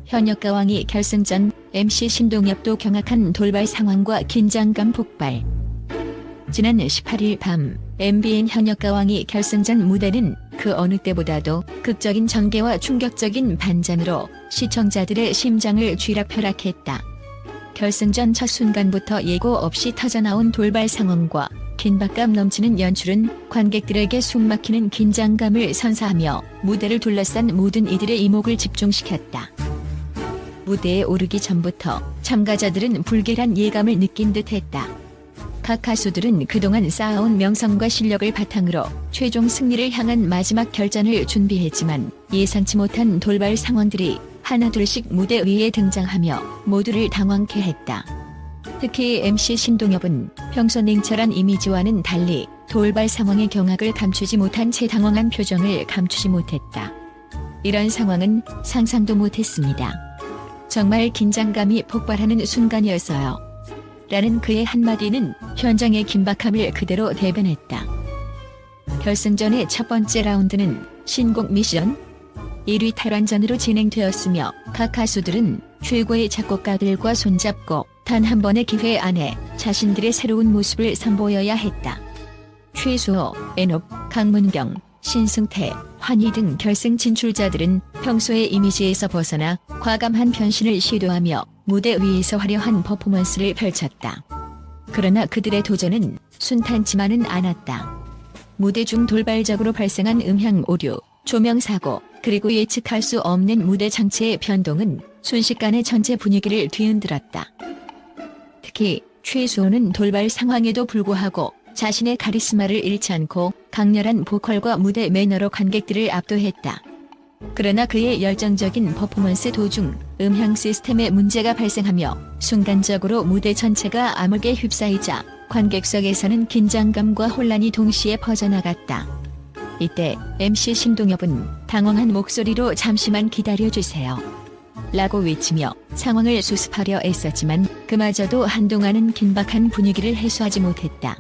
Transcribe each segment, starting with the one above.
현역가왕이 결승전, MC 신동엽도 경악한 돌발 상황과 긴장감 폭발. 지난 18일 밤 MBN 현역가왕이 결승전 무대는 그 어느 때보다도 극적인 전개와 충격적인 반전으로 시청자들의 심장을 쥐락펴락했다. 결승전 첫 순간부터 예고 없이 터져나온 돌발 상황과 긴박감 넘치는 연출은 관객들에게 숨막히는 긴장감을 선사하며 무대를 둘러싼 모든 이들의 이목을 집중시켰다. 무대에 오르기 전부터 참가자들은 불길한 예감을 느낀 듯했다. 각 가수들은 그동안 쌓아온 명성과 실력을 바탕으로 최종 승리를 향한 마지막 결전을 준비했지만 예상치 못한 돌발 상황들이 하나둘씩 무대 위에 등장하며 모두를 당황케 했다. 특히 MC 신동엽은 평소 냉철한 이미지와는 달리 돌발 상황의 경악을 감추지 못한 채 당황한 표정을 감추지 못했다. 이런 상황은 상상도 못했습니다. 정말 긴장감이 폭발하는 순간이었어요. 라는 그의 한마디는 현장의 긴박함을 그대로 대변했다. 결승전의 첫 번째 라운드는 신곡 미션 1위 탈환전으로 진행되었으며 각 가수들은 최고의 작곡가들과 손잡고 단 한 번의 기회 안에 자신들의 새로운 모습을 선보여야 했다. 최수호, 엔옥, 강문경, 신승태, 환희 등 결승 진출자들은 평소의 이미지에서 벗어나 과감한 변신을 시도하며 무대 위에서 화려한 퍼포먼스를 펼쳤다. 그러나 그들의 도전은 순탄치만은 않았다. 무대 중 돌발적으로 발생한 음향 오류, 조명 사고, 그리고 예측할 수 없는 무대 장치의 변동은 순식간에 전체 분위기를 뒤흔들었다. 특히 최수호는 돌발 상황에도 불구하고 자신의 카리스마를 잃지 않고 강렬한 보컬과 무대 매너로 관객들을 압도했다. 그러나 그의 열정적인 퍼포먼스 도중 음향 시스템에 문제가 발생하며 순간적으로 무대 전체가 암흑에 휩싸이자 관객석에서는 긴장감과 혼란이 동시에 퍼져나갔다. 이때 MC 신동엽은 당황한 목소리로 "잠시만 기다려주세요" 라고 외치며 상황을 수습하려 애썼지만 그마저도 한동안은 긴박한 분위기를 해소하지 못했다.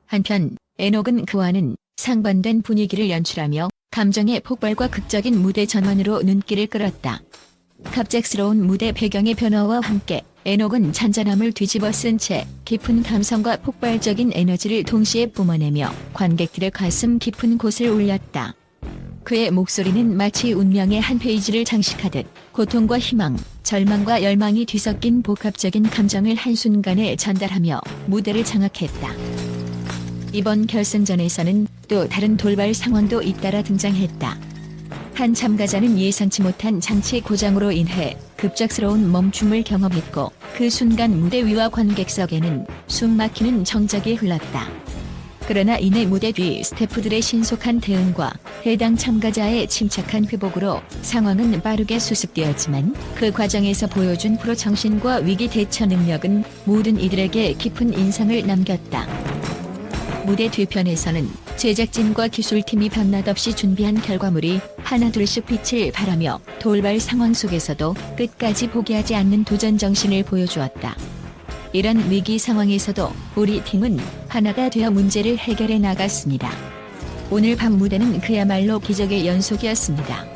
한편 엔옥은 그와는 상반된 분위기를 연출하며 감정의 폭발과 극적인 무대 전환으로 눈길을 끌었다. 갑작스러운 무대 배경의 변화와 함께 엔옥은 잔잔함을 뒤집어 쓴 채 깊은 감성과 폭발적인 에너지를 동시에 뿜어내며 관객들의 가슴 깊은 곳을 울렸다. 그의 목소리는 마치 운명의 한 페이지를 장식하듯 고통과 희망, 절망과 열망이 뒤섞인 복합적인 감정을 한순간에 전달하며 무대를 장악했다. 이번 결승전에서는 또 다른 돌발 상황도 잇따라 등장했다. 한 참가자는 예상치 못한 장치 고장으로 인해 급작스러운 멈춤을 경험했고 그 순간 무대 위와 관객석에는 숨막히는 정적이 흘렀다. 그러나 이내 무대 뒤 스태프들의 신속한 대응과 해당 참가자의 침착한 회복으로 상황은 빠르게 수습되었지만 그 과정에서 보여준 프로 정신과 위기 대처 능력은 모든 이들에게 깊은 인상을 남겼다. 무대 뒤편에서는 제작진과 기술팀이 밤낮없이 준비한 결과물이 하나둘씩 빛을 발하며 돌발 상황 속에서도 끝까지 포기하지 않는 도전 정신을 보여주었다. 이런 위기 상황에서도 우리 팀은 하나가 되어 문제를 해결해 나갔습니다. 오늘 밤 무대는 그야말로 기적의 연속이었습니다.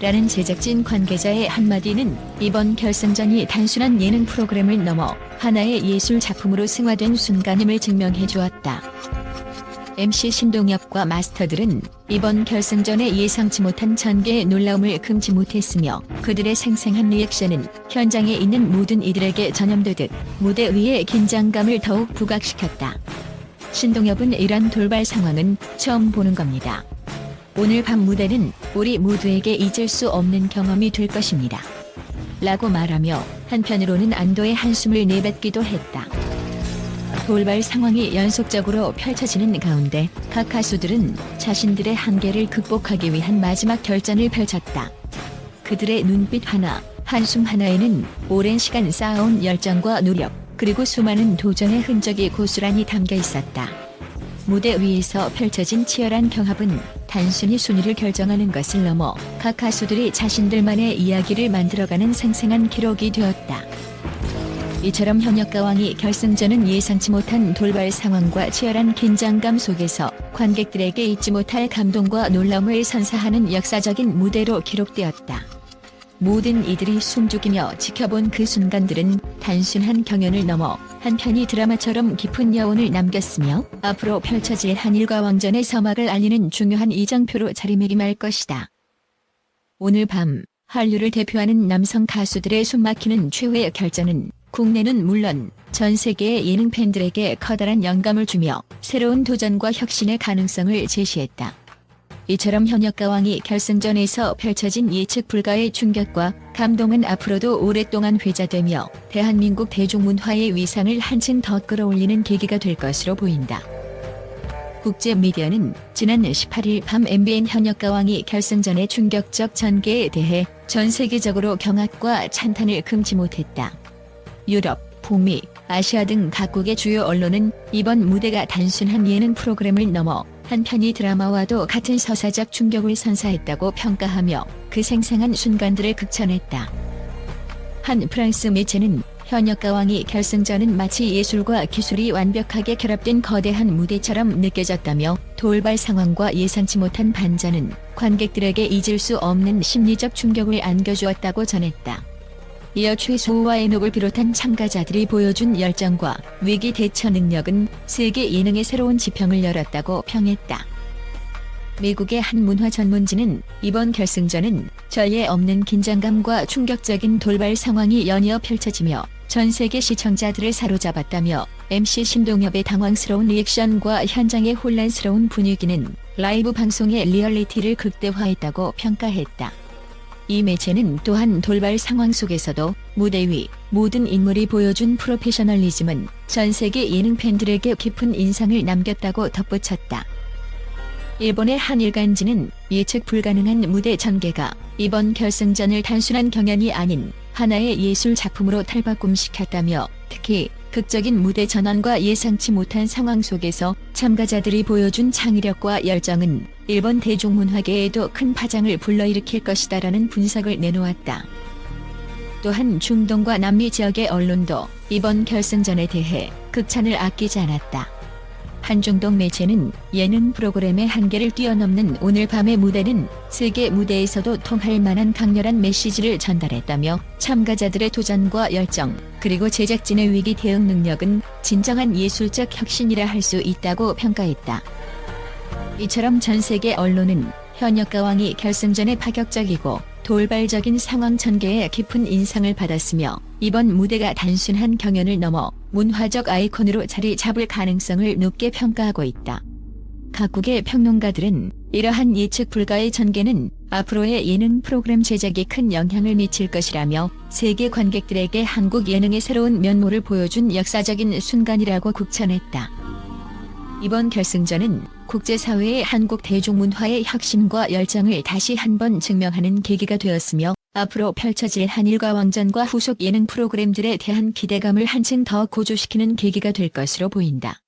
라는 제작진 관계자의 한마디는 이번 결승전이 단순한 예능 프로그램을 넘어 하나의 예술 작품으로 승화된 순간임을 증명해 주었다. MC 신동엽과 마스터들은 이번 결승전에 예상치 못한 전개의 놀라움을 금치 못했으며 그들의 생생한 리액션은 현장에 있는 모든 이들에게 전염되듯 무대 위의 긴장감을 더욱 부각시켰다. 신동엽은 이런 돌발 상황은 처음 보는 겁니다. 오늘 밤 무대는 우리 모두에게 잊을 수 없는 경험이 될 것입니다. 라고 말하며 한편으로는 안도의 한숨을 내뱉기도 했다. 돌발 상황이 연속적으로 펼쳐지는 가운데 각 가수들은 자신들의 한계를 극복하기 위한 마지막 결전을 펼쳤다. 그들의 눈빛 하나, 한숨 하나에는 오랜 시간 쌓아온 열정과 노력, 그리고 수많은 도전의 흔적이 고스란히 담겨 있었다. 무대 위에서 펼쳐진 치열한 경합은 단순히 순위를 결정하는 것을 넘어 각 가수들이 자신들만의 이야기를 만들어가는 생생한 기록이 되었다. 이처럼 현역가왕이 결승전은 예상치 못한 돌발 상황과 치열한 긴장감 속에서 관객들에게 잊지 못할 감동과 놀라움을 선사하는 역사적인 무대로 기록되었다. 모든 이들이 숨죽이며 지켜본 그 순간들은 단순한 경연을 넘어 한편의 드라마처럼 깊은 여운을 남겼으며 앞으로 펼쳐질 한일과 왕전의 서막을 알리는 중요한 이정표로 자리매김할 것이다. 오늘 밤 한류를 대표하는 남성 가수들의 숨막히는 최후의 결전은 국내는 물론 전 세계의 예능 팬들에게 커다란 영감을 주며 새로운 도전과 혁신의 가능성을 제시했다. 이처럼 현역과 왕이 결승전에서 펼쳐진 예측 불가의 충격과 감동은 앞으로도 오랫동안 회자되며 대한민국 대중문화의 위상을 한층 더 끌어올리는 계기가 될 것으로 보인다. 국제 미디어는 지난 18일 밤 MBN 현역과 왕이 결승전의 충격적 전개에 대해 전 세계적으로 경악과 찬탄을 금치 못했다. 유럽, 북미, 아시아 등 각국의 주요 언론은 이번 무대가 단순한 예능 프로그램을 넘어 한편의 드라마와도 같은 서사적 충격을 선사했다고 평가하며 그 생생한 순간들을 극찬했다. 한 프랑스 매체는 현역과 왕이 결승전은 마치 예술과 기술이 완벽하게 결합된 거대한 무대처럼 느껴졌다며 돌발 상황과 예상치 못한 반전은 관객들에게 잊을 수 없는 심리적 충격을 안겨주었다고 전했다. 이어 최수호와 에녹을 비롯한 참가자들이 보여준 열정과 위기 대처 능력은 세계 예능의 새로운 지평을 열었다고 평했다. 미국의 한 문화 전문지는 이번 결승전은 전례 없는 긴장감과 충격적인 돌발 상황이 연이어 펼쳐지며 전 세계 시청자들을 사로잡았다며 MC 신동엽의 당황스러운 리액션과 현장의 혼란스러운 분위기는 라이브 방송의 리얼리티를 극대화했다고 평가했다. 이 매체는 또한 돌발 상황 속에서도 무대 위 모든 인물이 보여준 프로페셔널리즘은 전 세계 예능 팬들에게 깊은 인상을 남겼다고 덧붙였다. 일본의 한 일간지는 예측 불가능한 무대 전개가 이번 결승전을 단순한 경연이 아닌 하나의 예술 작품으로 탈바꿈시켰다며 특히 극적인 무대 전환과 예상치 못한 상황 속에서 참가자들이 보여준 창의력과 열정은 일본 대중문화계에도 큰 파장을 불러일으킬 것이다라는 분석을 내놓았다. 또한 중동과 남미 지역의 언론도 이번 결승전에 대해 극찬을 아끼지 않았다. 한중동 매체는 예능 프로그램의 한계를 뛰어넘는 오늘 밤의 무대는 세계 무대에서도 통할 만한 강렬한 메시지를 전달했다며 참가자들의 도전과 열정, 그리고 제작진의 위기 대응 능력은 진정한 예술적 혁신이라 할 수 있다고 평가했다. 이처럼 전 세계 언론은 현역과 왕이 결승전에 파격적이고 돌발적인 상황 전개에 깊은 인상을 받았으며 이번 무대가 단순한 경연을 넘어 문화적 아이콘으로 자리 잡을 가능성을 높게 평가하고 있다. 각국의 평론가들은 이러한 예측 불가의 전개는 앞으로의 예능 프로그램 제작에 큰 영향을 미칠 것이라며 세계 관객들에게 한국 예능의 새로운 면모를 보여준 역사적인 순간이라고 극찬했다. 이번 결승전은 국제사회의 한국 대중문화의 혁신과 열정을 다시 한번 증명하는 계기가 되었으며 앞으로 펼쳐질 한일과 왕전과 후속 예능 프로그램들에 대한 기대감을 한층 더 고조시키는 계기가 될 것으로 보인다.